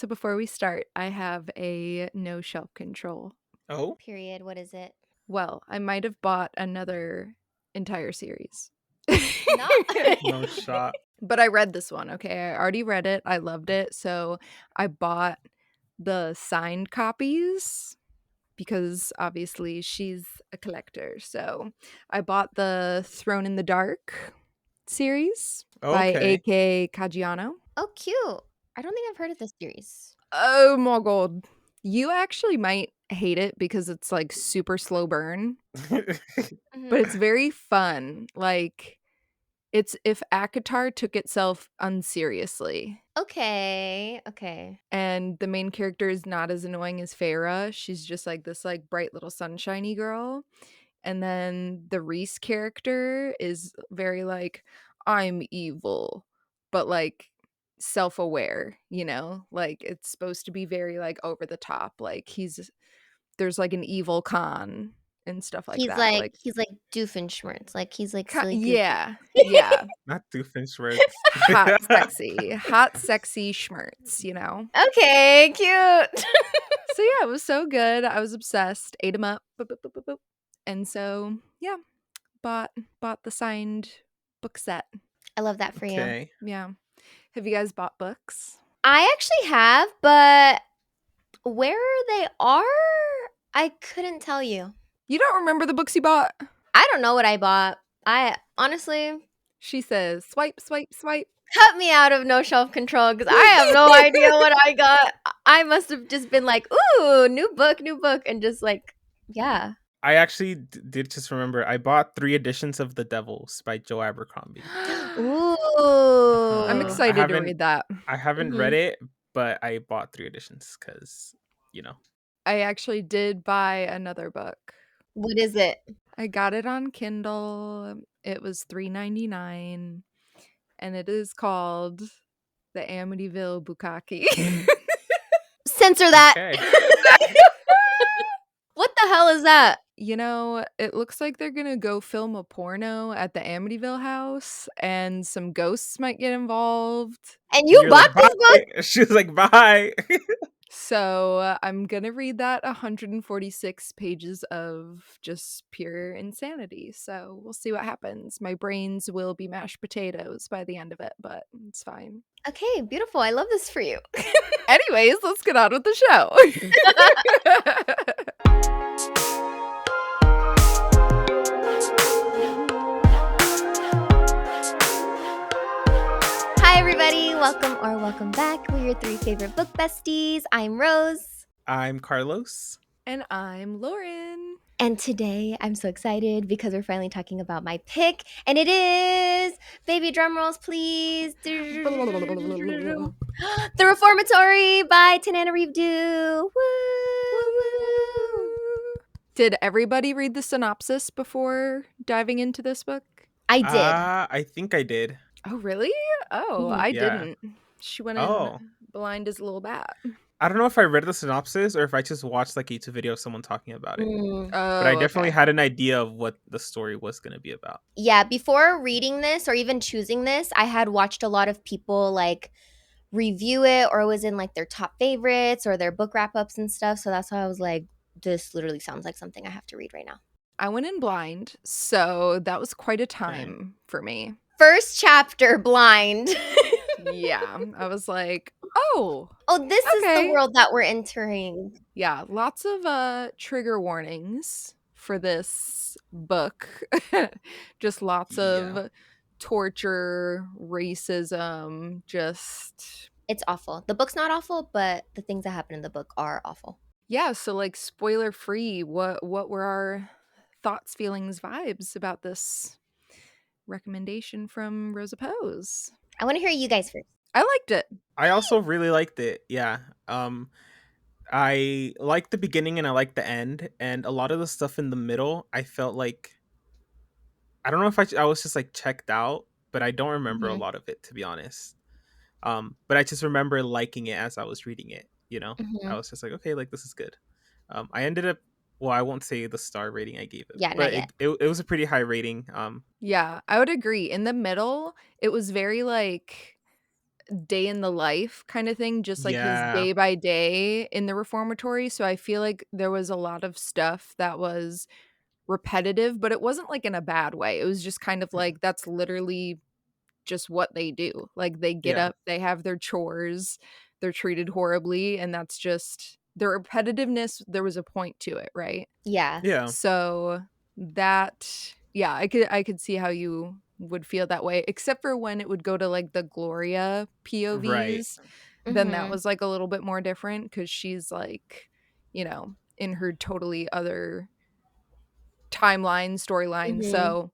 So before we start, I have a no shelf control. Oh, Period. What is it? Well, I might have bought another entire series. Not. no shot. But I read this one, okay? I already read it. I loved it. So I bought the signed copies because obviously she's a collector. So I bought the Throne in the Dark series by Okay. A.K. Caggiano. Oh, cute. I don't think I've heard of this series. Oh my god. You actually might hate it because it's like super slow burn, but it's very fun. Like it's if ACOTAR took itself unseriously. Okay. And the main character is not as annoying as Farah. She's just like this like bright little sunshiny girl. And then the Reese character is very like, I'm evil, but like self-aware, you know? Like it's supposed to be very like over the top. Like there's like an evil Khan and stuff like He's that. like Like he's like Doofenshmirtz. Like he's like silly goofy. yeah, yeah. Not Doofenshmirtz. Hot sexy schmertz, you know? Okay, cute. So yeah, it was so good. I was obsessed. Ate them up. Boop, boop, boop, boop, boop. And so yeah, bought the signed book set. I love that for you. Okay. Yeah. Have you guys bought books? I actually have, but where they are, I couldn't tell you. You don't remember the books you bought? I don't know what I bought. I honestly She says, swipe, swipe, swipe. cut me out of no shelf control because I have no idea what I got. I must have just been like, ooh, new book, and just like, yeah. I actually did just remember I bought 3 editions of The Devils by Joe Abercrombie. Ooh. I'm I excited to haven't- read that. I haven't read it, but I bought 3 editions because, I actually did buy another book. What is it? I got it on Kindle. It was $3.99, and it is called The Amityville Bukkake. Censor that. Okay. What the hell is that? You know, it looks like they're gonna go film a porno at the Amityville house, and some ghosts might get involved. And you You're bought like, this book? "Bye." She was like, bye. So I'm gonna read that 146 pages of just pure insanity. So we'll see what happens. My brains will be mashed potatoes by the end of it, but it's fine. Okay, beautiful. I love this for you. Anyways, let's get on with the show. Hi, everybody. Welcome back. We're your 3 favorite book besties. I'm Rose. I'm Carlos. And I'm Lauren. And today I'm so excited because we're finally talking about my pick. And it is, baby drum rolls, please. The Reformatory by Tananarive Due. Woo! Did everybody read the synopsis before diving into this book? I did. I think I did. Oh, really? Oh, Mhm. I Yeah. didn't. She went in Oh. blind as a little bat. I don't know if I read the synopsis or if I just watched like a YouTube video of someone talking about it. Mm. But I Oh, definitely okay. had an idea of what the story was going to be about. Yeah, before reading this or even choosing this, I had watched a lot of people like review it, or it was in like their top favorites or their book wrap-ups and stuff. So that's why I was like, this literally sounds like something I have to read right now. I went in blind, so that was quite a time for me. First chapter, blind. Yeah, I was like, oh, this is Okay. the world that we're entering. yeah, lots of trigger warnings for this book. Just lots of torture, racism, just It's awful. The book's not awful, but the things that happen in the book are awful. yeah, so like spoiler free, what were our thoughts, feelings, vibes about this recommendation from Rosa Pose? I want to hear you guys first. I liked it. I also really liked it. Yeah. I liked the beginning and I liked the end, and a lot of the stuff in the middle, I felt like I don't know if I was just like checked out, but I don't remember a Mhm. lot of it, to be honest. But I just remember liking it as I was reading it. Mhm. I was just like, okay, like this is good. I ended up, well, I won't say the star rating I gave it, Yeah, not but yet. it was a pretty high rating. Yeah, I would agree. In the middle, it was very like day in the life kind of thing, just like his Yeah. day by day in the reformatory. So I feel like there was a lot of stuff that was repetitive, but it wasn't like in a bad way. It was just kind of like that's literally just what they do. Like they get Yeah. up, they have their chores, they're treated horribly, and that's just the repetitiveness. There was a point to it, right? Yeah. Yeah. So that, yeah, I could see how you would feel that way, except for when it would go to like the Gloria Right. POVs. Then that Mhm. was like a little bit more different because she's like, in her totally other timeline, storyline. Mhm. So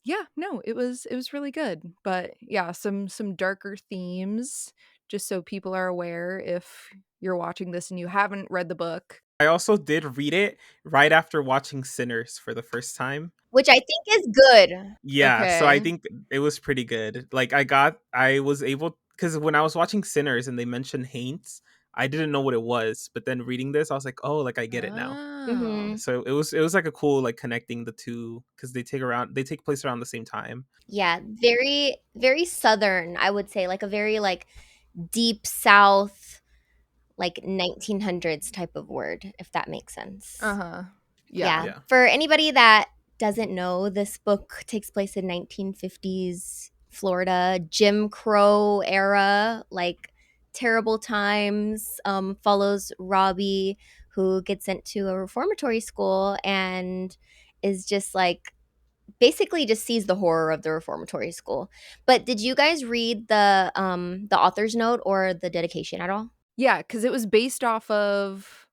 yeah, no, it was really good. But yeah, some darker themes, just so people are aware if you're watching this and you haven't read the book. I also did read it right after watching Sinners for the first time. Which I think is good. Yeah, so I Okay. think it was pretty good. Like I was able, because when I was watching Sinners and they mentioned Haints, I didn't know what it was, but then reading this, I was like, oh, like I get it now. Oh. Mhm. So it was like a cool like connecting the two because they take place around the same time. Yeah, very very southern, I would say, like a very like deep south, like 1900s type of word, if that makes sense. Uh-huh. Yeah. Yeah. Yeah, For anybody that doesn't know, this book takes place in 1950s Florida, Jim Crow era, like terrible times. Follows Robbie, who gets sent to a reformatory school and is just like basically just sees the horror of the reformatory school. But did you guys read the author's note or the dedication at all? Yeah, because it was based off of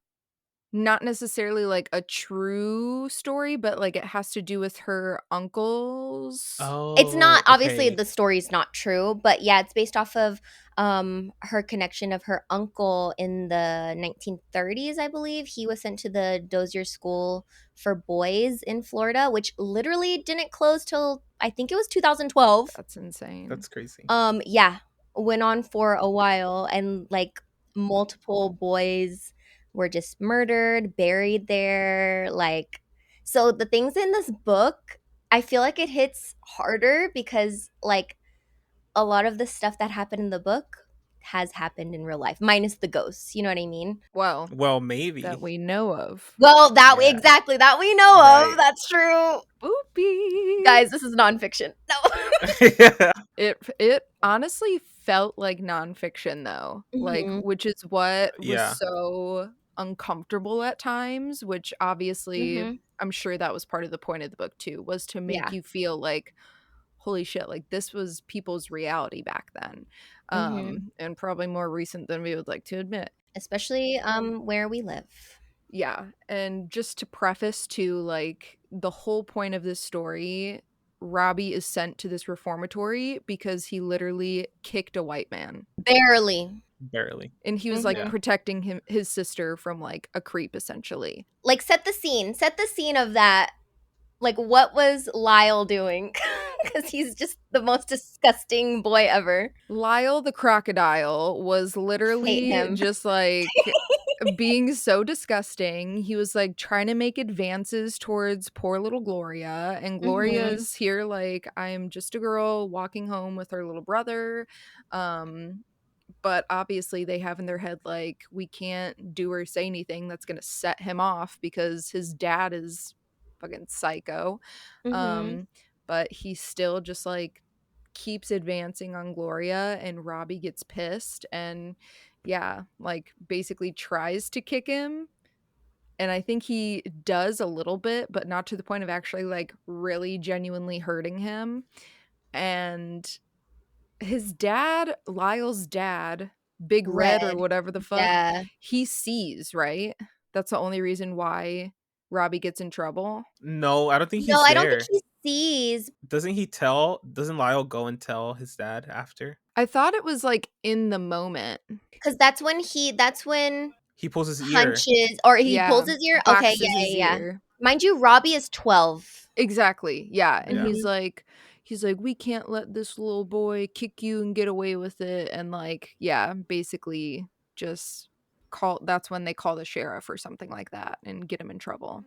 not necessarily like a true story, but like it has to do with her uncles. It's oh not, obviously okay. the story's not true, but yeah, it's based off of her connection of her uncle in the 1930s, I believe. He was sent to the Dozier School for Boys in Florida, which literally didn't close till I think it was 2012. That's insane. That's crazy. Yeah, went on for a while, and like multiple boys were just murdered, buried there. Like, so the things in this book, I feel like it hits harder because like a lot of the stuff that happened in the book has happened in real life, minus the ghosts. You know what I mean? Well, Well, that maybe. we know of. Well, that Yeah. exactly that we know of. Right. That's true, Boopy. guys. This is nonfiction. No. Yeah. It honestly felt like nonfiction though, like, Mhm. which is what was Yeah. so uncomfortable at times, which obviously Mhm. I'm sure that was part of the point of the book too, was to make Yeah. you feel like, holy shit, like this was people's reality back then. Mhm. And probably more recent than we would like to admit. Especially where we live. Yeah, and just to preface to like the whole point of this story, Robbie is sent to this reformatory because he literally kicked a white man. Barely. Barely. And he was like Yeah. Mhm. protecting his sister from like a creep essentially. Like, set the scene. Set the scene of that. Like, what was Lyle doing? Because he's just the most disgusting boy ever. Lyle the crocodile was Hate literally him. just like being so disgusting. He was like trying to make advances towards poor little Gloria, and Mhm. Gloria's here like, I'm just a girl walking home with her little brother. Um but obviously they have in their head like, we can't do or say anything that's going to set him off because his dad is fucking psycho. Mhm. um but he still just like keeps advancing on Gloria, and Robbie gets pissed and yeah, like basically tries to kick him, and I think he does a little bit, but not to the point of actually like really genuinely hurting him. And his dad, Lyle's dad, Big Red or Red. whatever the fuck, Yeah. he sees, right? That's the only reason why Robbie gets in trouble. No, I don't think No, he's I don't think there. he sees. Doesn't he tell? Doesn't Lyle go and tell his dad after? I thought it was like in the moment. Because that's when He pulls his ear. hunches, or he pulls Yeah, his ear. Okay, boxes yeah, his yeah, yeah. ear. Mind you, Robbie is 12. Exactly. Yeah, and Yeah. he's like, we can't let this little boy kick you and get away with it, and like, yeah, basically just call that's when they call the sheriff or something like that and get him in trouble.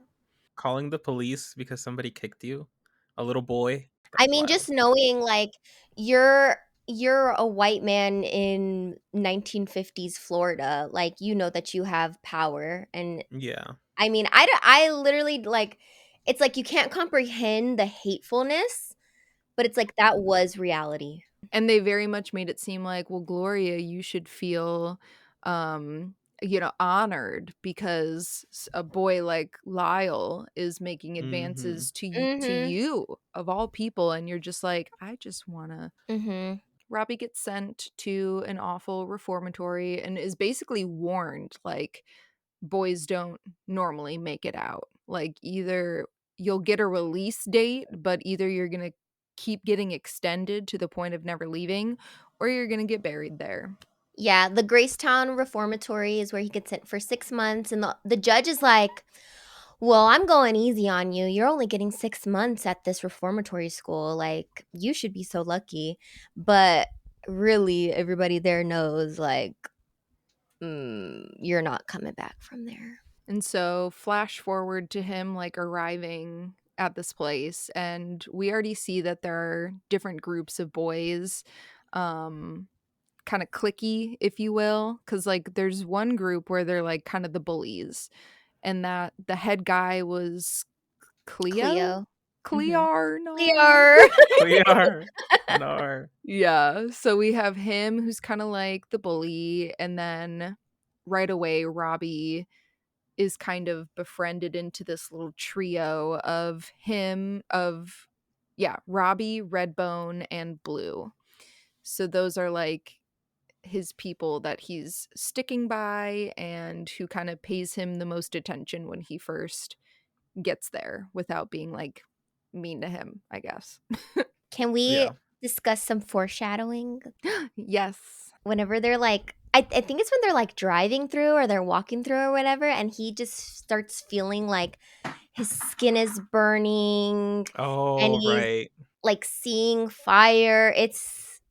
Calling the police because somebody kicked you, a little boy. I That's mean, wild. just knowing like you're you're a white man in 1950s Florida, like, you know that you have power, and Yeah. I mean, I literally, like, it's like you can't comprehend the hatefulness, but it's like that was reality. And they very much made it seem like, well, Gloria, you should feel, um, honored because a boy like Lyle is making Mm-hmm. advances to Mhm, you of all people, and you're just like, I just wanna. mhm. Robbie gets sent to an awful reformatory and is basically warned, like, boys don't normally make it out. Like, either you'll get a release date, but either you're gonna keep getting extended to the point of never leaving, or you're gonna get buried there. Yeah, the Gracetown Reformatory is where he gets sent for 6 months, and the judge is like, "Well, I'm going easy on you. You're only getting 6 months at this reformatory school, like, you should be so lucky." But really, everybody there knows, like, you're not coming back from there. And so, flash forward to him, like, arriving at this place, and we already see that there are different groups of boys, um, kinda cliquey, if you will, because like, there's one group where they're, like, kind of the bullies, and that the head guy was Cleo? Cleo. Mhm. Clearnar. Clear. Clear. No. Yeah, so we have him who's kinda like the bully, and then right away, Robbie is kind of befriended into this little trio of Robbie, Redbone, and Blue. So those are, like, his people that he's sticking by and who kinda pays him the most attention when he first gets there without being, like, mean to him, I guess. Can we Yeah. discuss some foreshadowing? Yes. Whenever they're, like I think it's when they're, like, driving through or they're walking through or whatever, and he just starts feeling like his skin is burning, and Oh, he's, right. like, seeing fire. It's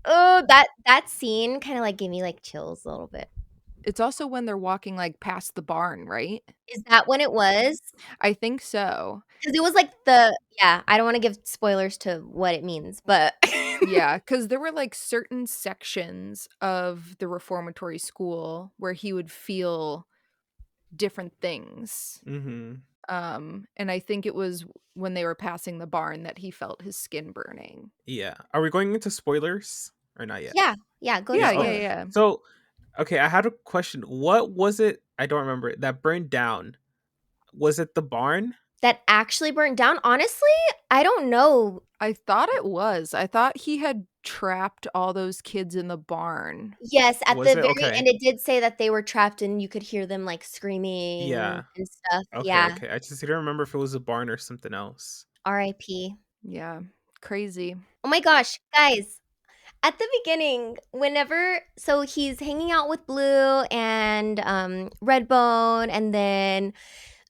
oh, that scene kinda, like, gave me, like, chills a little bit. It's also when they're walking, like, past the barn, right? Is that when it was? I think so. 'Cause it was, like, the yeah, I don't wanna give spoilers to what it means, but Yeah, because there were, like, certain sections of the reformatory school where he would feel different things. Mm-hmm. And I think it was when they were passing the barn that he felt his skin burning. Yeah. Are we going into spoilers or not yet? yeah, yeah, go to Yeah, Yeah. yeah, Okay. spoilers. yeah. So, okay, I had a question. What was it? I don't remember that burned down. Was it the barn? That actually burnt down? Honestly, I don't know. I thought it was. I thought he had trapped all those kids in the barn. Yes, at Was the it? very Okay. end, it did say that they were trapped and you could hear them, like, screaming Yeah. and stuff. Okay. Yeah, Okay. I just didn't remember if it was a barn or something else. RIP. Yeah, crazy. Oh my gosh, guys, at the beginning, whenever so he's hanging out with Blue and, Redbone, and then,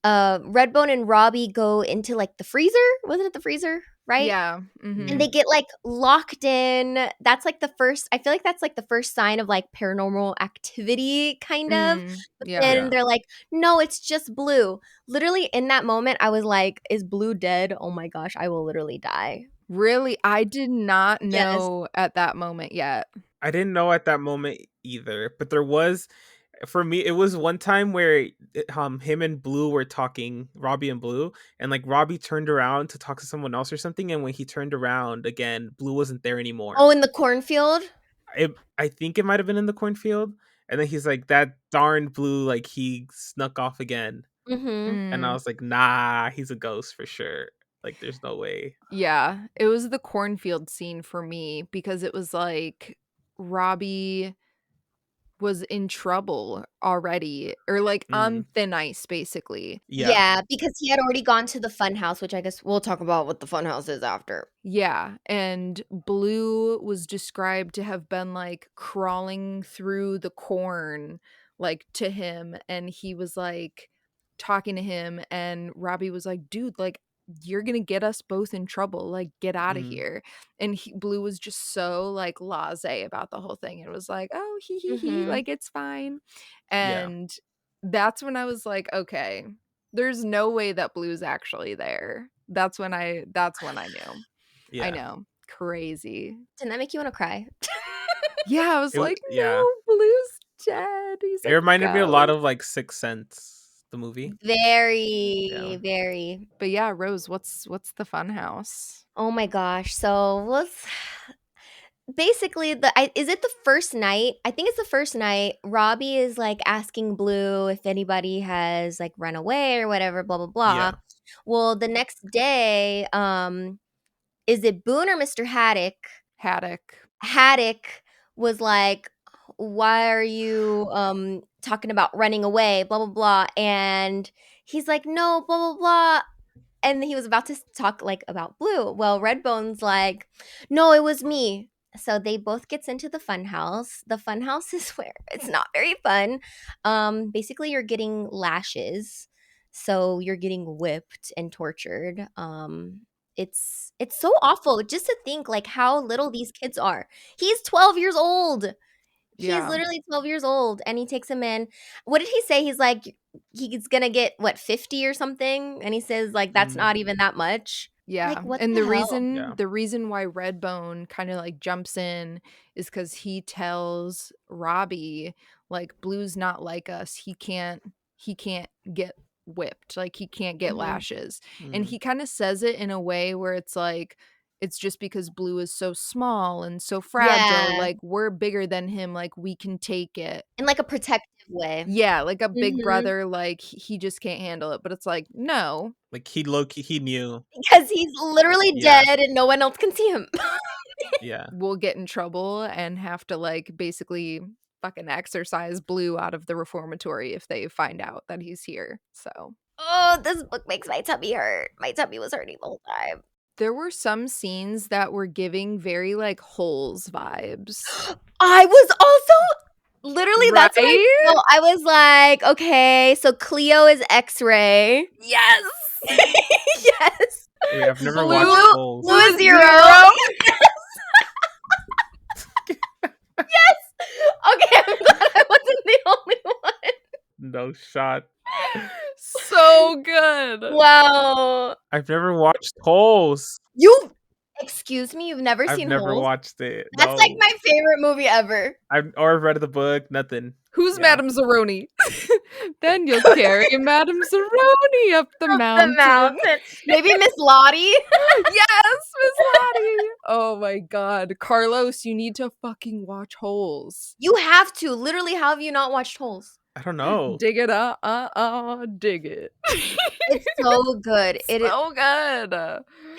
Redbone and Robbie go into, like, the freezer? Wasn't it the freezer, right? Yeah, And they mhm. get, like, locked in. That's, like, the first I feel like that's, like, the first sign of, like, paranormal activity, kind of. But Yeah. then Yeah. they're like, "No, it's just Blue." Literally, in that moment, I was like, "Is Blue dead? Oh my gosh, I will literally die." Really? I did not Yes. know at that moment yet. I didn't know at that moment either, but there was for me it was one time where him and Blue were talking, Robbie and Blue, and like Robbie turned around to talk to someone else or something, and when he turned around again, Blue wasn't there anymore. Oh, in the cornfield? I think it might have been in the cornfield, and then he's like, "That darn Blue, like he snuck off again," Mhm. and I Mm. was like, "Nah, he's a ghost for sure. Like, there's no way." Yeah, it was the cornfield scene for me because it was like Robbie was in trouble already or, like, on Mm, thin ice, basically. yeah. Yeah, because he had already gone to the fun house, which I guess we'll talk about what the fun house is after. Yeah, and Blue was described to have been, like, crawling through the corn, like, to him, and he was, like, talking to him, and Robbie was like, "Dude, like, you're gonna get us both in trouble, like, get out of Mm, here." And Blue was just so, like, blasé about the whole thing, and was like, "Oh, he, Mhm. like, it's fine." yeah. And that's when I was like, "Okay, there's no way that Blue's actually there." That's when I knew. I Yeah. know. Crazy. Didn't that make you want to cry? Yeah, I was like, Yeah. "No, Blue's dead. He's It a reminded me a lot ghost." of like Sixth Sense, the movie. Yeah. Very, very. But yeah, Rose, what's the fun house? Oh my gosh. So let's basically is it the first night? I think it's the first night. Robbie is like asking Blue if anybody has like run away or whatever, blah blah blah. Yeah. Well, the next day, is it Boone or Mr. Haddock? Haddock. Haddock was like, "Why are you talking about running away?" Blah blah blah, and he's like, "No, blah blah blah." And he was about to talk like about Blue. Well, Redbone's like, "No, it was me." So they both gets into the fun house. The fun house is where it's not very fun. Basically you're getting lashes. So you're getting whipped and tortured. It's so awful just to think like how little these kids are. He's 12 years old. He's Yeah. literally 12 years old and he takes him in. What did he say? He's like, he's gonna get what, 50 or something? And he says, like, that's Mm, not even that much. Like, Yeah, what and the the hell? reason yeah. the reason why Redbone kinda, like, jumps in is because he tells Robbie, like, "Blue's not like us. He can't get whipped, like, he can't get Mhm. lashes." And Mm, he kinda says it in a way where it's like, it's just because Blue is so small and so fragile, Yeah, like, we're bigger than him, like, we can take it. in like a protective way. Yeah, like a big Mhm. brother, like, he just can't handle it, but it's like, "No." like he low key he knew. Because he's literally Yeah. dead and no one else can see him. Yeah. Will get in trouble and have to, like, basically fucking exorcise Blue out of the reformatory if they find out that he's here, so Oh, this book makes my tummy hurt. My tummy was hurting the whole time. there were some scenes that were giving very, like, Holes vibes. I was also literally, that's what I Right? felt. I was like, "Okay, so Cleo is X-ray." Yes! Yes. Wait, I've never watched Blue Holes. Blue Blue is is zero. 0. Yes. Okay, I'm glad I wasn't the only one. No shot. So good. Wow. I've never watched Holes. You excuse me, you've never I've seen never Holes? watched it. That's like No. my favorite movie ever. I've read the book, nothing. Who's Yeah. Madame Zeroni? Then you'll carry Madame Zeroni up the Up the mountain. mountain. Maybe Miss Lottie? Yes, Miss Lottie. Oh my god. Carlos, you need to fucking watch Holes. You have to. Literally, how have you not watched Holes? I don't know. Dig it dig it. It's so good. So good.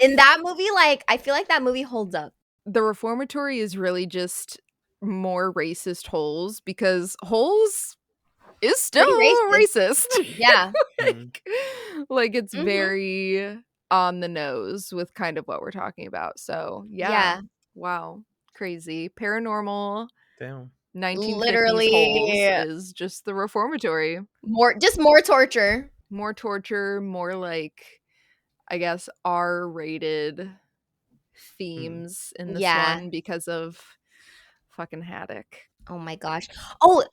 In that movie, like, I feel like that movie holds up. The Reformatory is really just more racist Holes because Holes is still Pretty racist. racist. Yeah. Mm, Like it's Mhm. very on the nose with kind of what we're talking about. So, yeah. Yeah. Wow. Crazy. Paranormal damn. 1950s Holes Literally is just the Reformatory. more torture. More torture, more like, I guess, R-rated Mm. themes in this Yeah. one because of fucking Haddock. Oh my gosh. Oh,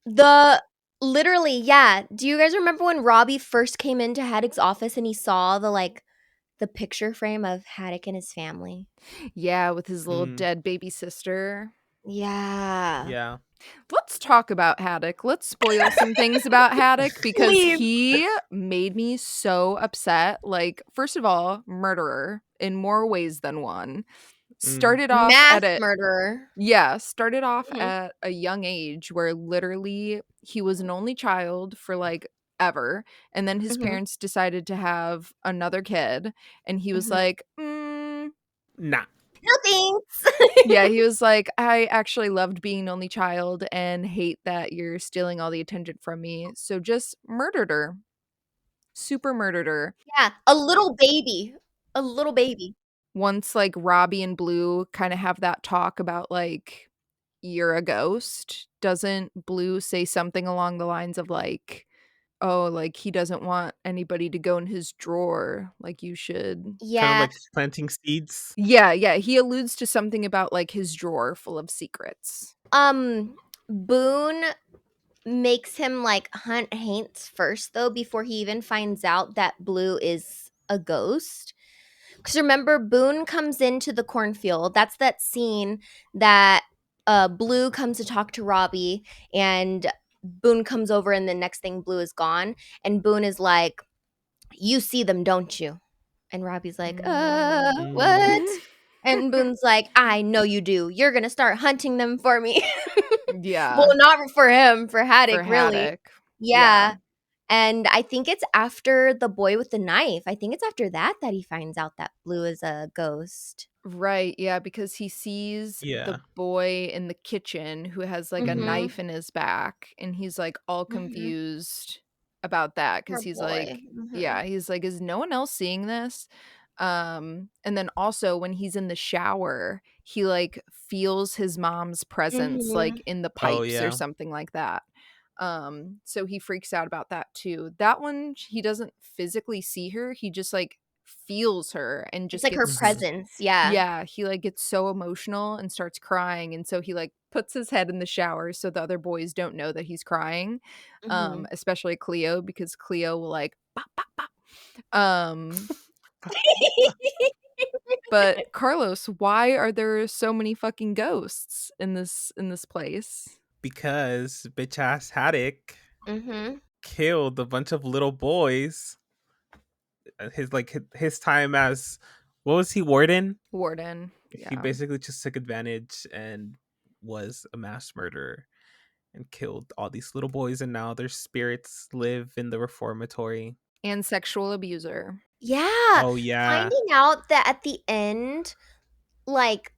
the literally, yeah. Do you guys remember when Robbie first came into Haddock's office and he saw the picture frame of Haddock and his family? Yeah, with his little Mm, dead baby sister. Yeah. yeah. Let's talk about Haddock. Let's spoil some things about Haddock because Please. he made me so upset. Like, first of all, murderer in more ways than one. Mm, Started off Mass at a murderer. started off Mhm. at a young age where literally he was an only child for like ever, and then his Mhm. parents decided to have another kid, and he was Mhm. like, nah. No thanks. yeah, he was like, "I actually loved being an only child and hate that you're stealing all the attention from me." So just murdered her. Super murdered her. Yeah, a little baby. A little baby. Once like Robbie and Blue kind of have that talk about like, "You're a ghost." Doesn't Blue say something along the lines of like, "Oh, like he doesn't want anybody to go in his drawer, like you should." Kind of Yeah. like planting seeds. Yeah, yeah, he alludes to something about like his drawer full of secrets. Boone makes him like hunt Haints first though before he even finds out that Blue is a ghost. Because remember, Boone comes into the cornfield. That's that scene that Blue comes to talk to Robbie, and Boone comes over, and the next thing, Blue is gone. And Boone is like, "You see them, don't you?" And Robbie's like, Mm, what?" And Boone's like, "I know you do. You're going to start hunting them for me." Well, Yeah, not for him, for for Haddock, really. Haddock. Yeah. Yeah. And I think it's after the boy with the knife. I think it's after that that he finds out that Blue is a ghost. Right, yeah, because he sees the yeah. boy in the kitchen who has, like, a Mhm. knife in his back, and he's, like, all Mhm. confused about that because Poor he's boy. like Mhm. yeah, he's like, "Is no one else seeing this?" And then also when he's in the shower, he, like, feels his mom's presence, like, Mhm. in the Oh pipes or yeah. something like that. So he freaks out about that too. That one, he doesn't physically see her, he just, like, feels her and It's just like her Hmm. gets presence. Yeah. yeah, he, like, gets so emotional and starts crying, and so he, like, puts his head in the shower so the other boys don't know that he's crying, Mhm. especially Cleo, because Cleo will, like, "Pop, pop, pop." Um, but Carlos, why are there so many fucking ghosts in this place? Because bitch ass Haddock Mhm. killed a bunch of little boys. His time as, what was he, warden? Warden, He yeah, basically just took advantage and was a mass murderer and killed all these little boys, and now their spirits live in the reformatory. and sexual abuser. Yeah. Oh yeah. Finding out that at the end, like,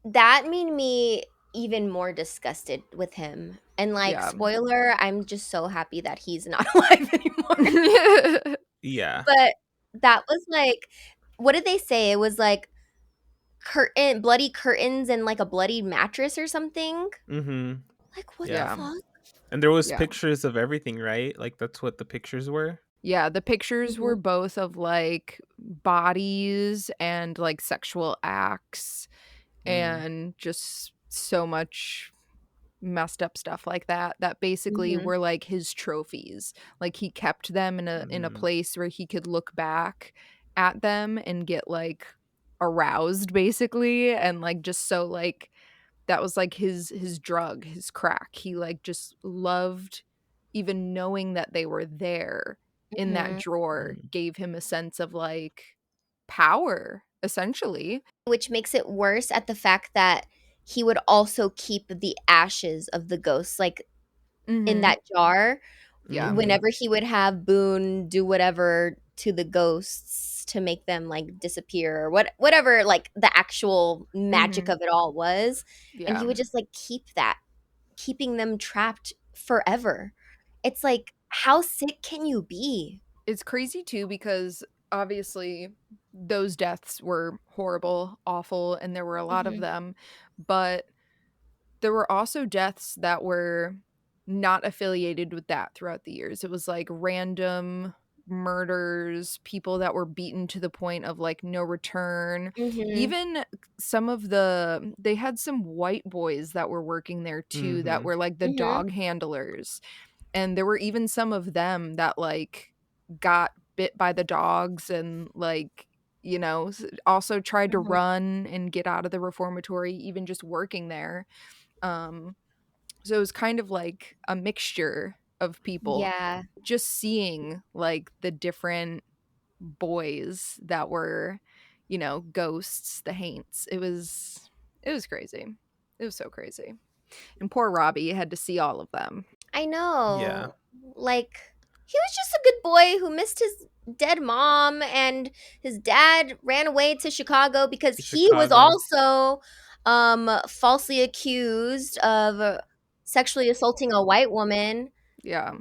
that made me even more disgusted with him. And, like, Yeah. spoiler, I'm just so happy that he's not alive anymore. Yeah. But that was like, what did they say? It was like bloody curtains and like a bloody mattress or something? Mm-hmm. Like, what the Yeah. Yeah, fuck? And there was yeah. pictures of everything, right? Like that's what the pictures were. Yeah, the pictures were Mhm, both of, like, bodies and, like, sexual acts Mm. and just so much messed up stuff like that, that basically mhm, were, like, his trophies. Like, he kept them in a Mm-hmm. place where he could look back at them and get, like, aroused, basically, and, like, just so, like that was, like, his drug, his crack. He, like, just loved even knowing that they were there in that mhm. drawer Mm. gave him a sense of, like, power, essentially. Which makes it worse at the fact that he would also keep the ashes of the ghosts, like, in Mhm. that jar Yeah. Mm-hmm. whenever he would have Boone do whatever to the ghosts to make them, like, disappear or whatever, like, the actual magic Mhm. of it all was, and Yeah. he would just, like, keep that, keeping them trapped forever. It's like, how sick can you be? It's crazy too because obviously those deaths were horrible, awful, and there were a lot of Mhm, them, but there were also deaths that were not affiliated with that throughout the years. It was like random murders, people that were beaten to the point of like no return. mhm, Even some of they had some white boys that were working there too that Mm-hmm. were like the mhm, dog handlers. And there were even some of them that like got bit by the dogs and like also tried to mhm. run and get out of the reformatory even just working there. um, so it was kind of like a mixture of people Yeah. just seeing like the different boys that were, ghosts, the Haints. It was crazy. It was so crazy. And poor Robbie had to see all of them. I Yeah. know. Like, he was just a good boy who missed his dead mom, and his dad ran away to Chicago because To he was Chicago. also falsely accused of sexually assaulting a white woman, Yeah.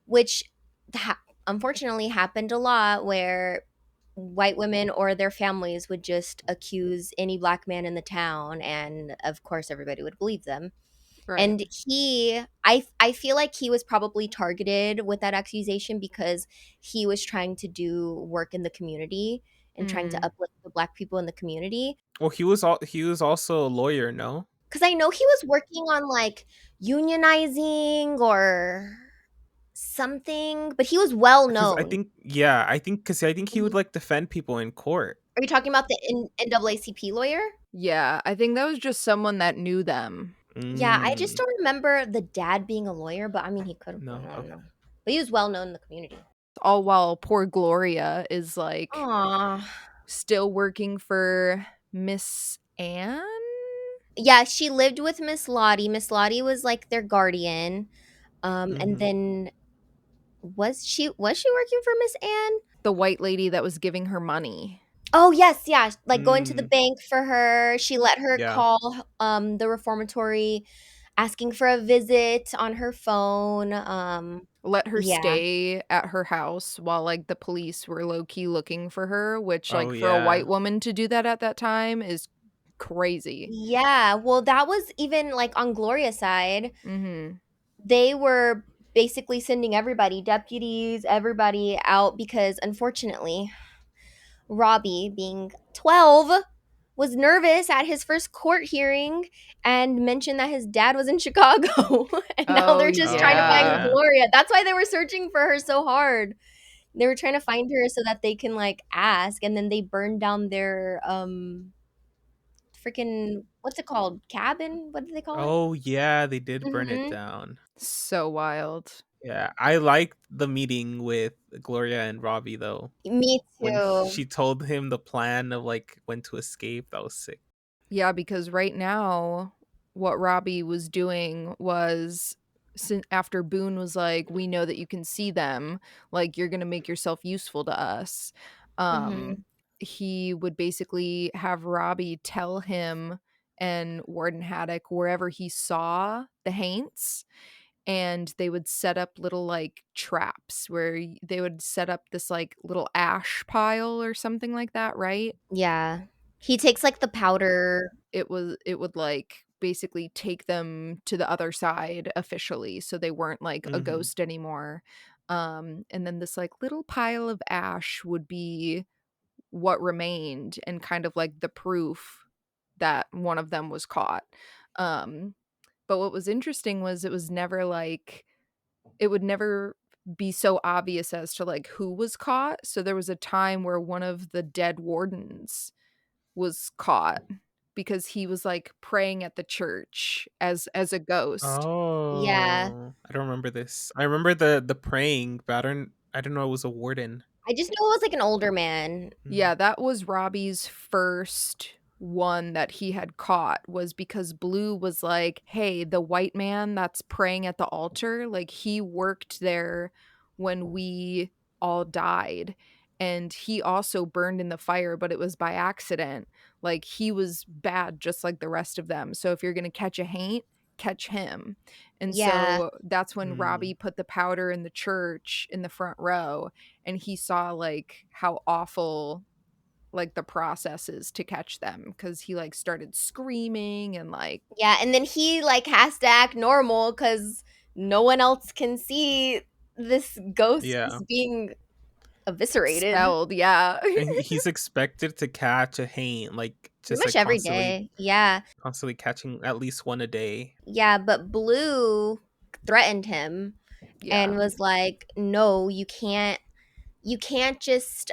which unfortunately happened a lot, where white women or their families would just accuse any black man in the town, and of course everybody would believe them. Right. And I feel like he was probably targeted with that accusation because he was trying to do work in the community and trying to Mm. uplift the black people in the community. Well, he was also a lawyer, no? Because I know he was working on, like, unionizing or something, but he was well Because known. I think because I think he would Mhm. like defend people in court. Are you talking about the NAACP lawyer? Yeah, I think that was just someone that knew them. Yeah, I just Mm, don't remember the dad being a lawyer, but I mean, he could have been, no, I don't okay. know. But he was well known in the community. All while poor Gloria is like Aw. still working for Miss Anne. Yeah, she lived with Miss Lottie. Miss Lottie was like their guardian. And Mhm. then was she working for Miss Anne? The white lady that was giving her money. Oh yes, yeah, like going to the Mm, bank for her. She let her yeah. call the reformatory asking for a visit on her phone. Let her Yeah. stay at her house while like the police were low key looking for her, which Oh, like for a yeah. white woman to do that at that time is crazy. Yeah, well, that was even, like, on Gloria's side, Mhm. they were basically sending everybody, deputies, everybody out because, unfortunately, Robbie, being 12, was nervous at his first court hearing and mentioned that his dad was in Chicago, and now Oh they're just trying to Oh, find yeah. yeah. Gloria. That's why they were searching for her so hard. They were trying to find her so that they can, like, ask, and then they burned down their, freaking what's it called? Cabin? What did they call it? Oh, yeah, they did burn it Mhm. down. So wild. Yeah, I liked the meeting with Gloria and Robbie, though. Me When too. she told him the plan of, like, when to escape, that was sick. Yeah, because right now, what Robbie was doing was after Boone was like, "We know that you can see them, like you're gonna make yourself useful to us." Mhm. He would basically have Robbie tell him and Warden Haddock wherever he saw the Haints, and they would set up little like traps where they would set up this like little ash pile or something like that, right? Yeah. He takes, like, the powder. It would, like, basically take them to the other side officially, so they weren't, like, a Mhm. ghost anymore, and then this, like, little pile of ash would be what remained and kind of, like, the proof that one of them was caught, um, but what was interesting was it was never, like it would never be so obvious as to, like, who was caught, so there was a time where one of the dead wardens was caught because he was, like, praying at the church as a ghost. Yeah. Oh, I don't remember this. I remember the praying, but I don't know it was a warden. I just know it was, like, an older man. Mm. Yeah, that was Robbie's first one that he had caught was because Blue was like, "Hey, the white man that's praying at the altar, like, he worked there when we all died, and he also burned in the fire, but it was by accident. Like, he was bad just like the rest of them, so if you're gonna catch a haint, catch him." And Yeah. so that's when Mm. Robbie put the powder in the church in the front row, and he saw like how awful like the process is to catch them because he like started screaming and like Yeah, and then he, like, has to act normal because no one else can see this ghost Yeah. just being eviscerated spelled, yeah. And he's expected to catch a haint, like, pretty just, much like, every constantly day. Yeah. constantly catching at least one a day. Yeah, but Blue threatened him Yeah. and was like, "No, you can't just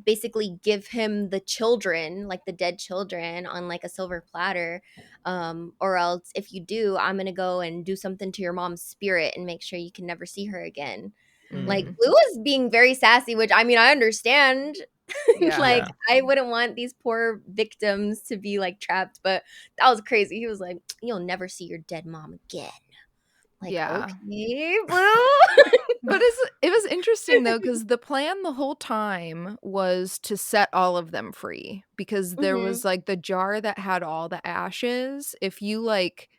basically give him the children, like the dead children on like a silver platter, or else if you do, I'm going to go and do something to your mom's spirit and make sure you can never see her again." Like Mm. Mhm. Blue was being very sassy, which I mean I understand. Yeah. Like Yeah. I wouldn't want these poor victims to be like trapped, but that was crazy. He was like, "You'll never see your dead mom again." Like, Yeah. okay, Blue. But it was interesting though cuz the plan the whole time was to set all of them free because there Mhm. was like the jar that had all the ashes. If you like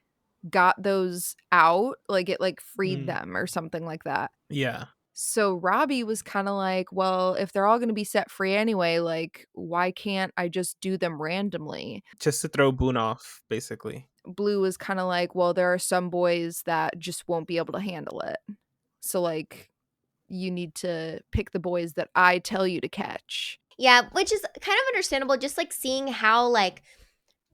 got those out, like it like freed Mm. them or something like that. Yeah. So Robbie was kinda like, "Well, if they're all gonna be set free anyway, like, why can't I just do them randomly?" Just to throw Boone off, basically. Blue was kinda like, "Well, there are some boys that just won't be able to handle it. So, like, you need to pick the boys that I tell you to catch." Yeah, which is kind of understandable, just, like, seeing how, like,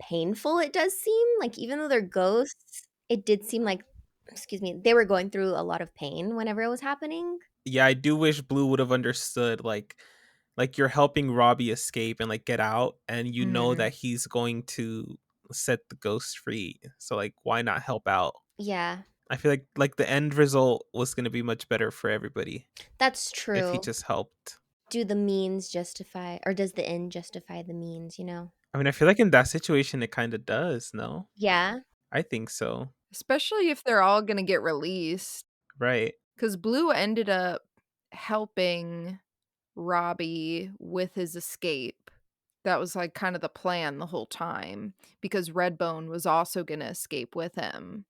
painful it does seem, like, even though they're ghosts, it did seem like excuse me, they were going through a lot of pain whenever it was happening. Yeah, I do wish Blue would have understood, like, like you're helping Robbie escape and like get out, and you know Mhm. that he's going to set the ghost free. So like, why not help out? Yeah, I feel like the end result was going to be much better for everybody that's if he true. just helped. Do the means justify, or does the end justify the means, you know? I mean, I feel like in that situation it kind of does. No, Yeah. I think so. Especially if they're all gonna get released, Right. because Blue ended up helping Robbie with his escape. That was, like, kind of the plan the whole time, because Redbone was also gonna escape with him.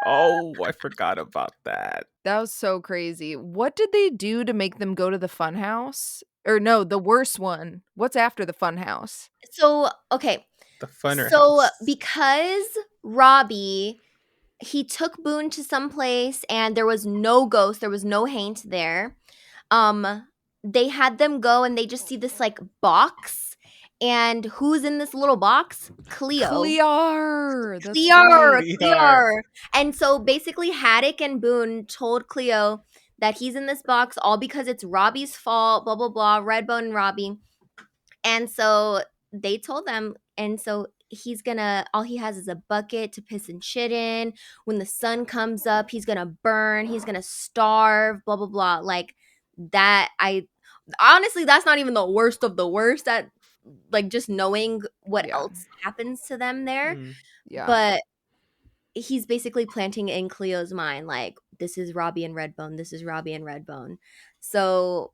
Oh, I forgot about that. That was so crazy. What did they do to make them go to the funhouse? Or no, the worst one. What's after the funhouse? So, okay. The funner So, house. because Robbie, he took Boone to some place and there was no ghost, there was no haint there. They had them go and they just see this like box. And who's in this little box? Cleo. Clear! That's Clear, right. Clear. Clear. And so basically Haddock and Boone told Cleo that he's in this box all because it's Robbie's fault, blah blah blah, Redbone and Robbie. And so they told them, and so he's gonna, all he has is a bucket to piss and shit in. When the sun comes up, he's gonna burn, he's gonna starve, blah blah blah. Like that, I honestly, that's not even the worst of the worst. That, like, just knowing what Yeah. else happens to them there. Mm. Yeah. But he's basically planting in Cleo's mind, like, this is Robbie and Redbone, this is Robbie and Redbone. So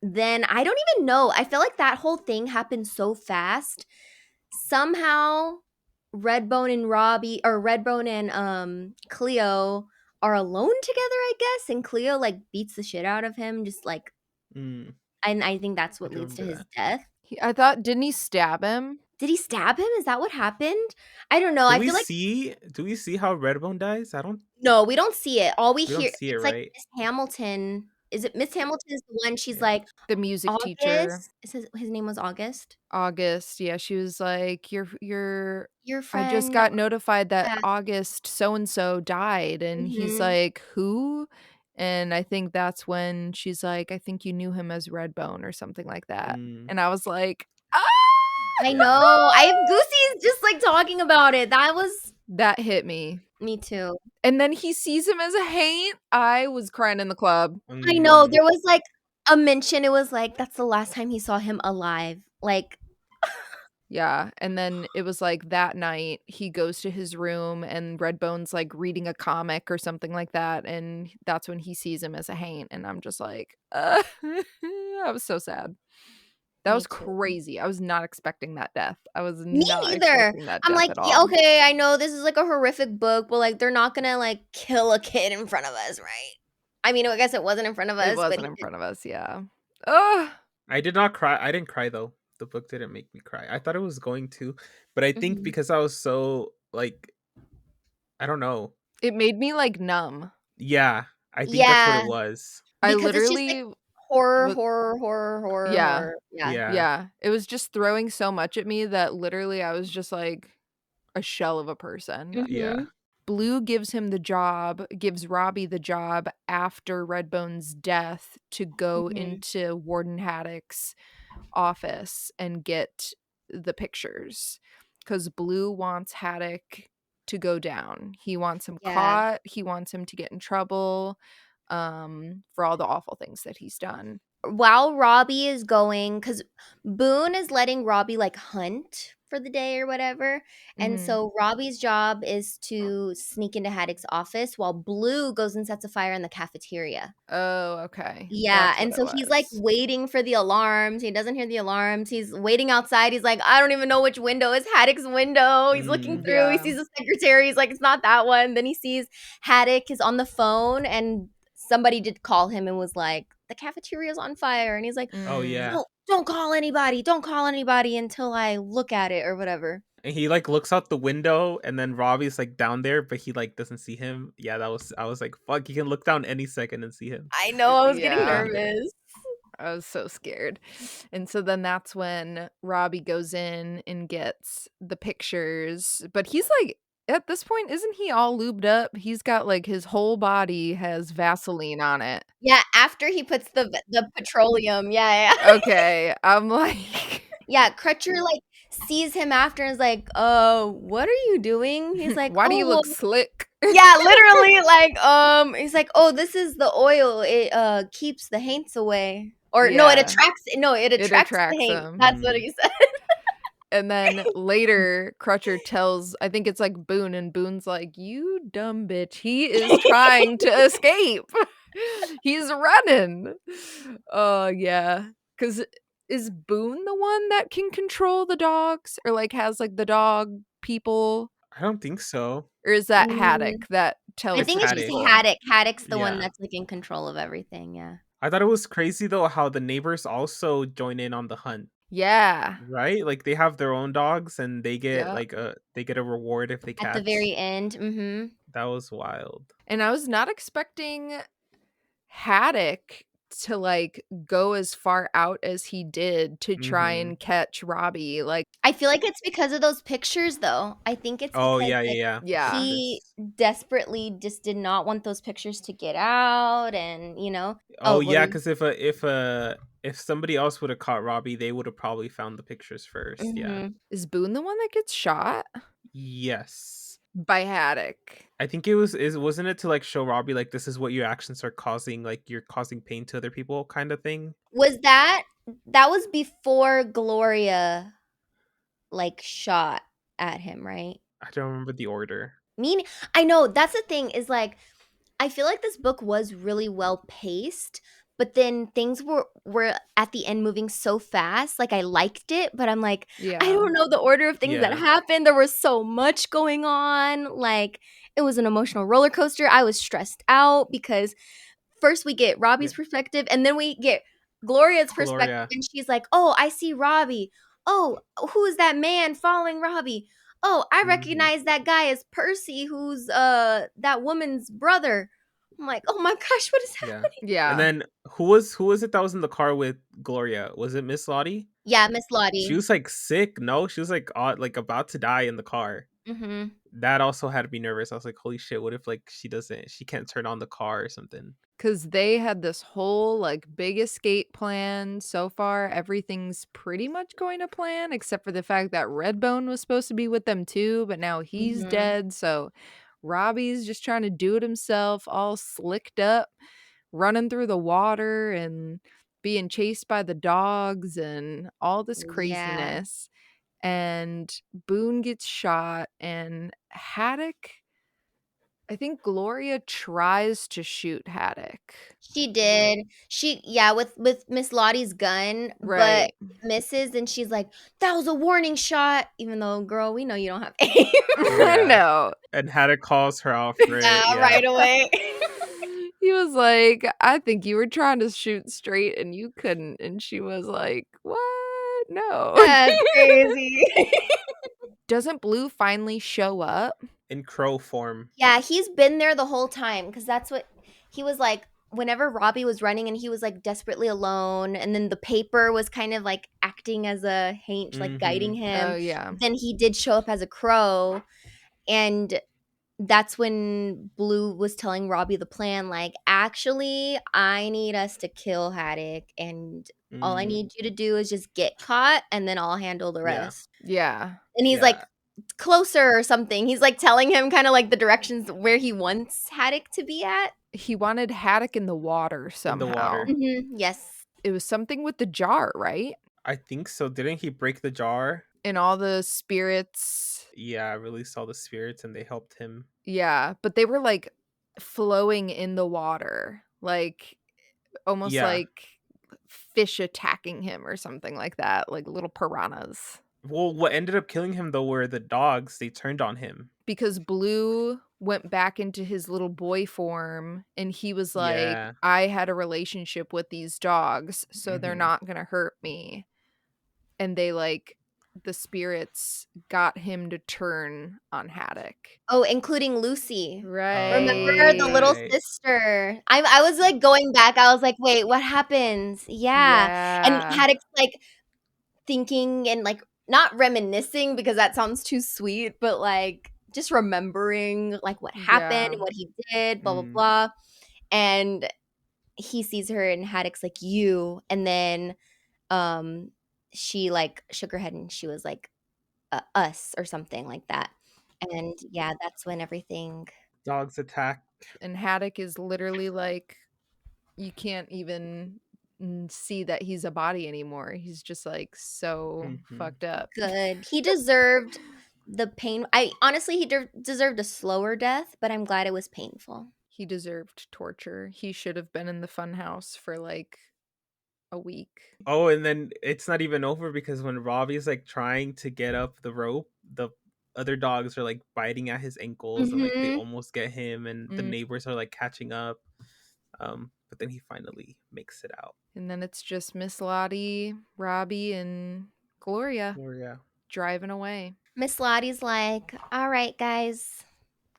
then I don't even know. I feel like that whole thing happened so fast. Somehow Redbone and Robbie, or Redbone and Cleo are alone together, I guess, and Cleo like beats the shit out of him, just like, Mm. and I think that's I what do leads to remember his that. death. I thought, didn't he stab him? Did he stab him? Is that what happened? I don't know. Do I we feel like, see do we see how Redbone dies? I don't no, we don't see it. All we we don't hear, see it, it's like right? Miss Hamilton. Is it Miss Hamilton is the one, she's Yeah. like, The music teacher. August. It says his name was August. August, yeah, she was like, "You're Your I just friend. got notified that Yeah. August so and so died," and he's Mhm. like, "Who?" And I think that's when she's like, "I think you knew him as Redbone," or something like that, Mm. and I was like, "Ah!" I know. I have goosies just like talking about it. That was That hit me, me too. and then he sees him as a haint. I was crying in the club. I know. Mm. There was like a mention. It was like that's the last time he saw him alive. Like, Yeah, and then it was, like, that night, he goes to his room, and Redbone's, like, reading a comic or something like that, and that's when he sees him as a haint, and I'm just like, I was so sad. That me was too. crazy. I was not expecting that death. I was Me not neither. expecting that I'm death like, at yeah, all. okay, I know this is like a horrific book, but like they're not gonna like kill a kid in front of us, right? I mean, I guess it wasn't in front of It us, but wasn't in front of us, yeah. Ugh. I did not cry. I didn't cry though. The book didn't make me cry. I thought it was going to, but I think Mhm. because I was so like, I don't know. It made me, like, numb. Yeah, I think that's what it Yeah, was. I because it's just like literally horror, wa horror, horror, horror, yeah. horror. Yeah. Yeah. Yeah, it was just throwing so much at me that literally I was just like a shell of a person. Yeah. Mhm. Blue gives him the job, gives Robbie the job after Redbone's death to go Mhm. into Warden Haddock's office and get the pictures. Because Blue wants Haddock to go down. He wants him Yeah. caught. He wants him to get in trouble for all the awful things that he's done. While Robbie is going, because Boone is letting Robbie like hunt for the day or whatever. And Hmm. so Robbie's job is to sneak into Haddock's office while Blue goes and sets a fire in the cafeteria. Oh, okay. Yeah, That's what and it so he's like was. waiting for the alarms. He doesn't hear the alarms. He's waiting outside. He's like, I don't even know which window is Haddock's window. He's looking Mm. through. He Yeah. sees the secretary. He's like, it's not that one. Then he sees Haddock is on the phone, and somebody did call him and was like, the cafeteria's on fire. And he's like, Oh Mm. yeah. don't call anybody. Don't call anybody until I look at it or whatever. And he like looks out the window, and then Robbie's like down there, but he like doesn't see him. Yeah, that was. I was like, fuck, he can look down any second and see him. I know, I was getting Yeah. nervous. I was so scared. And so then that's when Robbie goes in and gets the pictures. But he's like at this point, isn't he all lubed up? He's got, like, his whole body has Vaseline on it. Yeah, after he puts the petroleum. Yeah, yeah. Okay, I'm like Yeah, Crutcher, like, sees him after and is like, what are you doing?" He's like, why do "Oh, you well." look slick? Yeah, literally, like, he's like, "Oh, this is the oil. It, keeps the haints away." Or Yeah, it it attracts the attracts haint. him. That's what Mm. he said. And then later, Crutcher tells I think it's, like, Boone, and Boone's like, "You dumb bitch, he is trying to escape. He's running." Oh, yeah. 'Cause is Boone the one that can control the dogs? Or, like, has, like, the dog people? I don't think so. Or is that Mm, Haddock that I tells It's the think it's just Haddock. people? Haddock. Haddock's the one Yeah. that's, like, in control of everything, yeah. I thought it was crazy though how the neighbors also join in on the hunt, Yeah. right? Like they have their own dogs and they get Yep. like a reward if they At the catch. very end, mhm. That was wild. And I was not expecting Haddock to, like, go as far out as he did to try Mhm. and catch Robbie, like I feel like it's because of those pictures, though. I think it's Oh because, yeah, yeah, like, yeah. The yeah. he pictures. desperately just did not want those pictures to get out and, you know. Oh Oh, what yeah, are you because if somebody else would have caught Robbie, they would have probably found the pictures first. Yeah. Mhm. Is Boone the one that gets shot? Yes. By Haddock. I think it was is wasn't it to like show Robbie like this is what your actions are causing, like you're causing pain to other people kind of thing? Was that was before Gloria, like, shot at him, right? I don't remember the order. Mean I know, that's the thing is, like, I feel like this book was really well paced, but then things were at the end moving so fast. Like, I liked it, but I'm like, I Yeah. don't know the order of things that Yeah. happened. There was so much going on. Like, it was an emotional roller coaster. I was stressed out because first we get Yeah. Robbie's perspective and then we get Gloria's perspective Gloria. and she's like, "Oh, I see Robbie. Oh, who is that man following Robbie? Oh, I Mhm. recognize that guy as Percy, who's that woman's brother." I'm like, "Oh my gosh, what is Yeah. happening?" And Yeah. then who was it that was in the car with Gloria? Was it Miss Lottie? Yeah, Miss She Lottie. was like sick. No, she was like like about to die in the car. Mhm. That also had me nervous. I was like, holy shit, what if like she can't turn on the car or something? 'Cause they had this whole, like, big escape plan. So far, everything's pretty much going to plan, except for the fact that Redbone was supposed to be with them too, but now he's Mhm. dead, so Robbie's just trying to do it himself, all slicked up, running through the water and being chased by the dogs and all this Yeah. craziness. And Boone gets shot, and Haddock I think Gloria tries to shoot Haddock. She did. She yeah, with Miss Lottie's gun, but Right. misses and she's like, "That was a warning shot," even though, girl, we know you don't have aim. I Yeah. know. And had to call her out for it. Yeah, Yeah. right away. He was like, "I think you were trying to shoot straight and you couldn't." And she was like, "What? No." That's crazy. Doesn't Blue finally show up? In crow form. Yeah, he's been there the whole time because that's what he was like whenever Robbie was running and he was, like, desperately alone, and then the paper was kind of, like, acting as a haint, like, guiding Mhm. Oh, him, yeah. then he did show up as a crow, and that's when Blue was telling Robbie the plan, like, "Actually, I need us to kill Haddock, and all I Mm. need you to do is just get caught, and then I'll handle the Yeah. rest." Yeah. And he's like, Yeah. "Closer," or something. He's, like, telling him kinda, like, the directions where he wants Haddock to be at. He wanted Haddock in the water In the somehow. water. Mhm, yes. It was something with the jar, right? I think so. Didn't he break the jar? And all the spirits. Yeah, I released all the spirits and they helped him. Yeah, but they were, like, flowing in the water, like, almost Yeah. like fish attacking him or something like that, like little piranhas. Well, what ended up killing him though were the dogs. They turned on him. Because Blue went back into his little boy form, and he was like, Yeah. "I had a relationship with these dogs, so they're Mhm. not gonna hurt me." And they, like the spirits got him to turn on Haddock. Oh, including Lucy. Remember Oh, the little Right. right. sister? I was, like, going back, I was like, "Wait, what happens?" Yeah, and Yeah. Haddock's, like, thinking and, like, not reminiscing because that sounds too sweet, but, like, just remembering like what happened Yeah. and what he did, blah blah Mm. blah. And he sees her and Haddock's like, you. And then um she like shook her head and she was like, us or something like that. And yeah, that's when everything. Dogs attack. And Haddock is literally like, you can't even see that he's a body anymore. He's just like so Hmm. fucked up. Good. He deserved the pain. I honestly, he deserved a slower death, but I'm glad it was painful. He deserved torture. He should have been in the funhouse for like a week. Oh, and then it's not even over because when Robbie's like trying to get up the rope, the other dogs are like biting at his ankles and like they Mm-hmm. almost get him, and the Mm. neighbors are like catching up. But then he finally makes it out. And then it's just Miss Lottie, Robbie, and Gloria Gloria. driving away. Miss Lottie's like, all right, guys,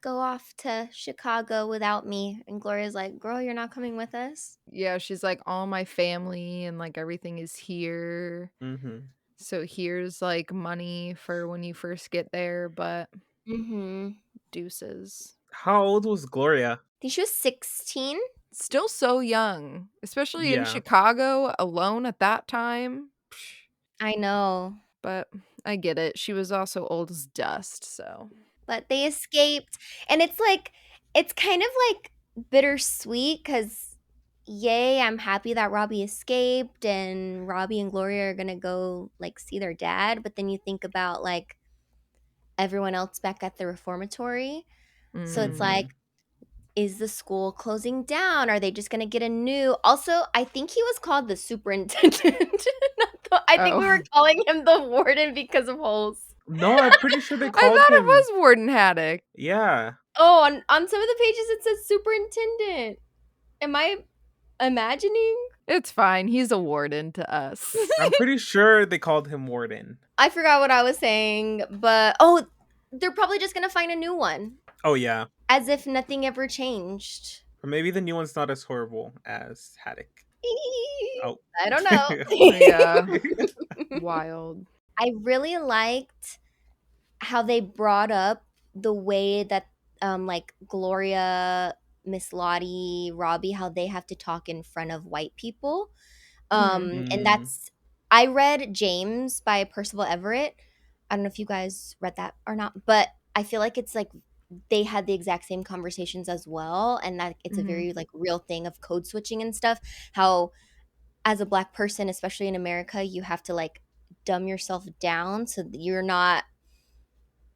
go off to Chicago without me. And Gloria's like, girl, you're not coming with us? Yeah, she's like, all my family and like everything is here. Mm-hmm. So here's like money for when you first get there, but Mm-hmm. deuces. How old was Gloria? I think she was 16. Still so young, especially in Yeah. Chicago alone at that time. Psh. I know. But I get it. She was also old as dust, so. But they escaped. And it's kind of like bittersweet because, yay, I'm happy that Robbie escaped and Robbie and Gloria are going to go like see their dad. But then you think about like everyone else back at the reformatory. So it's like, Mm-hmm. Mm. is the school closing down? Are they just going to get a new? Also, I think he was called the superintendent. I think we Oh. were calling him the warden because of holes. No, I'm pretty sure they I called thought it him. was Warden Haddock. Yeah. Oh, on some of the pages it says superintendent. Am I imagining? It's fine. He's a warden to us. I'm pretty sure they called him Warden. I forgot what I was saying, but oh, they're probably just going to find a new one. Oh, yeah. As if nothing ever changed. Or maybe the new one's not as horrible as Haddock. Oh. I don't know. Yeah. Wild. I really liked how they brought up the way that like Gloria, Miss Lottie, Robbie, how they have to talk in front of white people. Mhm. And Mm. that's I read James by Percival Everett. I don't know if you guys read that or not, but I feel like it's like they had the exact same conversations as well, and that it's a Mhm. very like real thing of code switching and stuff. How as a black person, especially in America, you have to like dumb yourself down so that you're not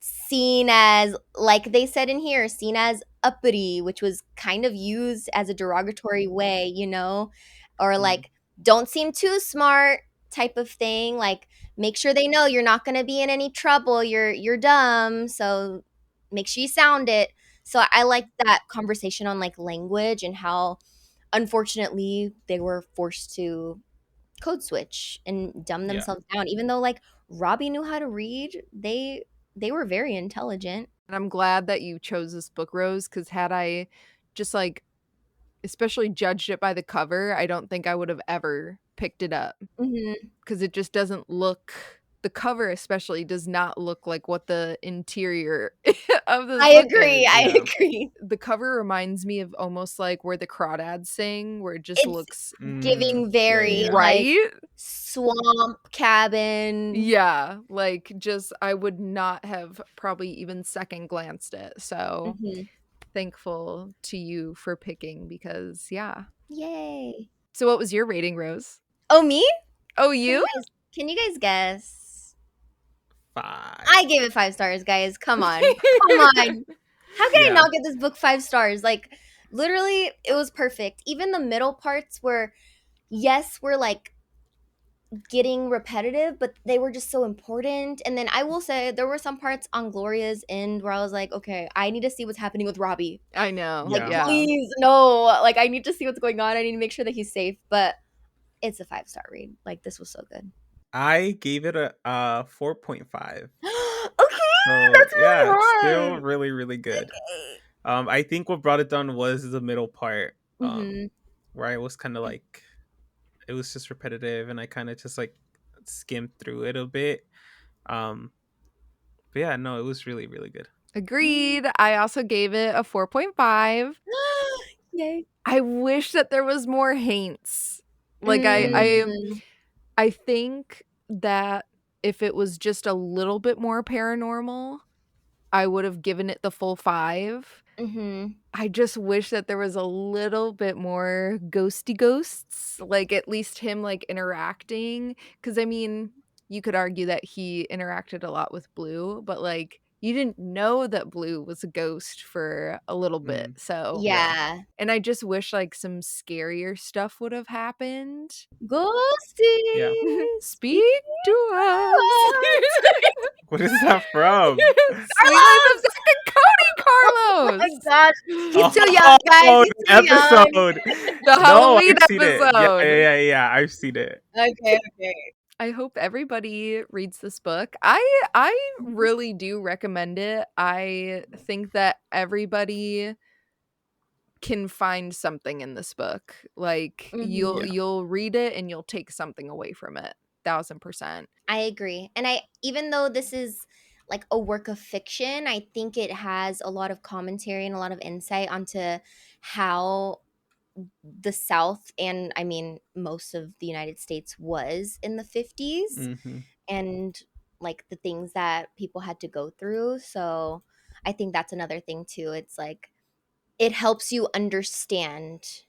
seen as, like they said in here, seen as uppity, which was kind of used as a derogatory way, or Mm. like don't seem too smart type of thing. Like make sure they know you're not going to be in any trouble. You're dumb, so make sure you sound it. So I like that conversation on like language and how unfortunately they were forced to code switch and dumb Yeah. themselves down even though like Robbie knew how to read. They were very intelligent. And I'm glad that you chose this book, Rose, because had I just like especially judged it by the cover, I don't think I would have ever picked it up Mhm. because it just doesn't look. The cover especially does not look like what the interior of this I book agree, is. I Yeah. agree. The cover reminds me of almost like where the crawdads sing, where it just It's looks Mm. giving Yeah, very, yeah. like, right. swamp cabin. Yeah, like just I would not have probably even second glanced it. So Mhm. thankful to you for picking because yeah. Yay. So what was your rating, Rose? Oh, me? Oh, Can you? you guys can you guys guess? 5. I gave it 5 stars, guys. Come on. Come on. How can I Yeah. not give this book 5 stars? Like, literally, it was perfect. Even the middle parts were, yes, were like getting repetitive, but they were just so important. And then I will say there were some parts on Gloria's end where I was like, okay, I need to see what's happening with Robbie. I know. Like, Yeah. Yeah. please, no. Like, I need to see what's going on. I need to make sure that he's safe. But it's a 5-star read. Like, this was so good. I gave it a 4.5. Okay, So that's yeah, it's really still high. really, really good. Okay. I think what brought it down was the middle part, Mm-hmm. where I was kind of like, it was just repetitive, and I kind of just like skimmed through it a bit. Um, but yeah, no, it was really, really good. Agreed. I also gave it a 4.5. Yay. I wish that there was more hints. Like Mm. I think that if it was just a little bit more paranormal, I would have given it the full 5. I just wish that there was a little bit more ghosty ghosts, like at least him like interacting. Cause I mean, you could argue that he interacted a lot with Blue, but like you didn't know that Blue was a ghost for a little bit. Mm. So, Yeah. Yeah. and I just wish like some scarier stuff would have happened. Ghosty. Yeah. Speak to us. What is that from? Sweet Life of Zach and Cody, Oh Carlos. my gosh. He's too young, Oh, guys. the He's too young. episode. The No, Halloween I've seen it. episode. Yeah. I've seen it. Okay. I hope everybody reads this book. I really do recommend it. I think that everybody can find something in this book. Like Mhm. you'll read it and you'll take something away from it. 1000%. I agree. And even though this is like a work of fiction, I think it has a lot of commentary and a lot of insight onto how the South, and I mean most of the United States, was in the 50s, Mm-hmm. and like the things that people had to go through. So I think that's another thing too. It's like it helps you understand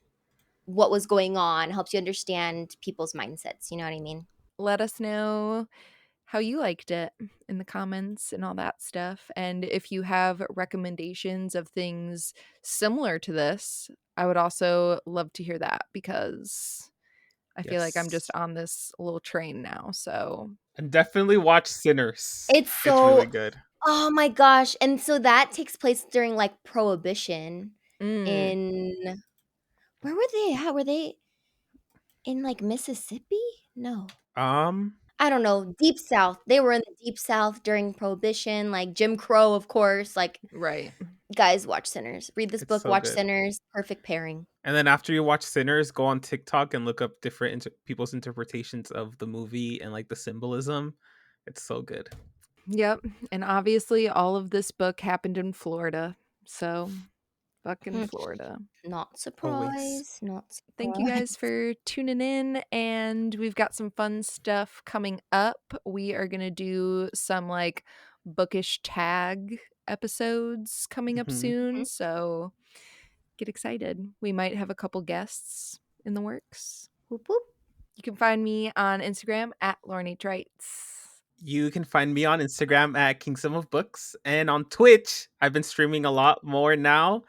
what was going on, helps you understand people's mindsets. You know what I mean? Let us know how you liked it in the comments and all that stuff. And if you have recommendations of things similar to this, I would also love to hear that because I feel like I'm just Yes. on this little train now. So And definitely watch Sinners. It's It's really so, good. oh my gosh. And so that takes place during like Prohibition mm, in, where were they at? Were they in like Mississippi? No. Um, I don't know. Deep South. They were in the Deep South during Prohibition, like Jim Crow, of course. Like, right. guys, watch Sinners. Read this it's book, so watch good. Sinners. Perfect pairing. And then after you watch Sinners, go on TikTok and look up different people's interpretations of the movie and like the symbolism. It's so good. Yep. And obviously all of this book happened in Florida. So fucking Florida. Not Always. surprised. Not surprised. Thank you guys for tuning in, and we've got some fun stuff coming up. We are going to do some like bookish tag episodes coming up Mhm. soon, so get excited. We might have a couple guests in the works. Whoop, whoop. You can find me on Instagram at Lauren H. Wrights. You can find me on Instagram at Kingdom of Books and on Twitch. I've been streaming a lot more now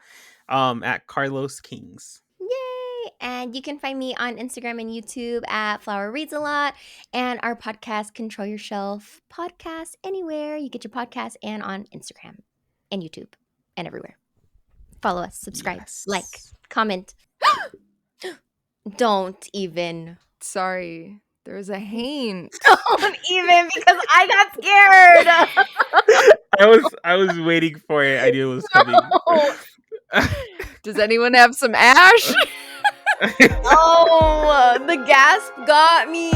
at Carlos Kings. Yay! And you can find me on Instagram and YouTube at Flower Reads a Lot, and our podcast, Control Your Shelf Podcast, anywhere you get your podcast, and on Instagram and YouTube and everywhere. Follow us, subscribe, like, Yes. comment. Don't even. Sorry, there's a hint. Don't even, because I got scared. I was waiting for it. I knew it was coming. No. Does anyone have some ash? Oh, the gasp got me.